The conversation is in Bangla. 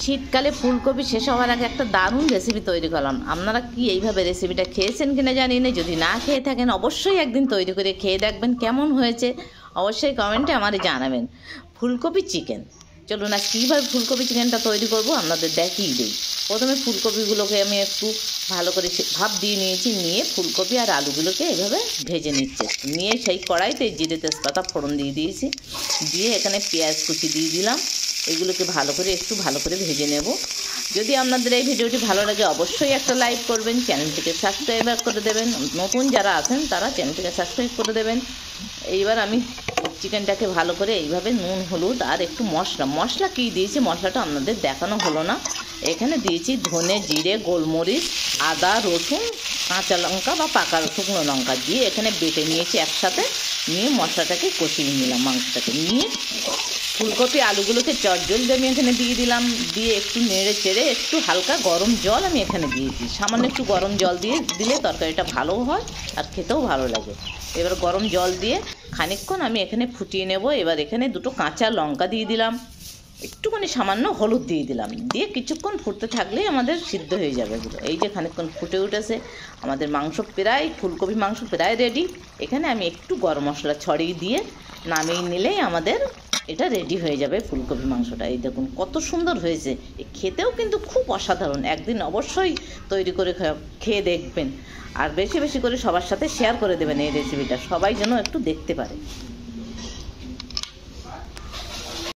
শীতকালে ফুলকপি শেষ হওয়ার আগে একটা দারুণ রেসিপি তৈরি করলাম। আপনারা কি এইভাবে রেসিপিটা খেয়েছেন কিনা জানি না। যদি না খেয়ে থাকেন অবশ্যই একদিন তৈরি করে খেয়ে দেখবেন কেমন হয়েছে। অবশ্যই কমেন্টে আমারই জানাবেন। ফুলকপি চিকেন, চলুন আর কীভাবে ফুলকপি চিকেনটা তৈরি করব আপনাদের দেখিয়ে দিই। প্রথমে ফুলকপিগুলোকে আমি একটু ভালো করে ভাপ দিয়ে নিয়েছি, নিয়ে ফুলকপি আর আলুগুলোকে এইভাবে ভেজে নিচ্ছে। নিয়ে সেই কড়াইতে জিরে তেজপাতা ফোড়ন দিয়ে দিয়েছি, দিয়ে এখানে পেঁয়াজ কুচি দিয়ে দিলাম। এগুলোকে ভালো করে ভেজে নেব। যদি আপনাদের এই ভিডিওটি ভালো লাগে অবশ্যই একটা লাইক করবেন, চ্যানেলটিকে সাবস্ক্রাইব করে দেবেন। নতুন যারা আছেন তারা চ্যানেলটিকে সাবস্ক্রাইব করে দেবেন। এইবার আমি চিকেনটাকে ভালো করে এইভাবে নুন হলুদ আর একটু মশলা কী দিয়েছি মশলাটা আপনাদের দেখানো হলো না। এখানে দিয়েছি ধনে জিরে গোলমরিচ আদা রসুন কাঁচা লঙ্কা বা পাকা শুকনো লঙ্কা দিয়ে এখানে বেটে নিয়েছি একসাথে। নিয়ে মশলাটাকে কষিয়ে নিলাম, মাংসটাকে নিয়ে ফুলকপি আলুগুলোকে চটজল দিয়ে আমি এখানে দিয়ে দিলাম। দিয়ে একটু নেড়ে চেড়ে একটু হালকা গরম জল আমি এখানে দিয়েছি। সামান্য একটু গরম জল দিয়ে দিলে তরকারিটা ভালো হয় আর খেতেও ভালো লাগে। এবার গরম জল দিয়ে খানিকক্ষণ আমি এখানে ফুটিয়ে নেব। এবার এখানে দুটো কাঁচা লঙ্কা দিয়ে দিলাম, একটুখানি সামান্য হলুদ দিয়ে দিলাম। দিয়ে কিছুক্ষণ ফুটতে থাকলেই আমাদের সিদ্ধ হয়ে যাবে এগুলো। এই যে খানিকক্ষণ ফুটে উঠেছে, আমাদের মাংস প্রায় ফুলকপি মাংস প্রায় রেডি। এখানে আমি একটু গরম মশলা ছড়িয়ে দিয়ে নামিয়ে নিলেই আমাদের এটা রেডি হয়ে যাবে ফুলকপি মাংসটা। এই দেখুন কত সুন্দর হয়েছে, খেতেও কিন্তু খুব অসাধারণ। একদিন অবশ্যই তৈরি করে খেয়ে দেখবেন, আর বেশি বেশি করে সবার সাথে শেয়ার করে দেবেন এই রেসিপিটা, সবাই যেন একটু দেখতে পারে।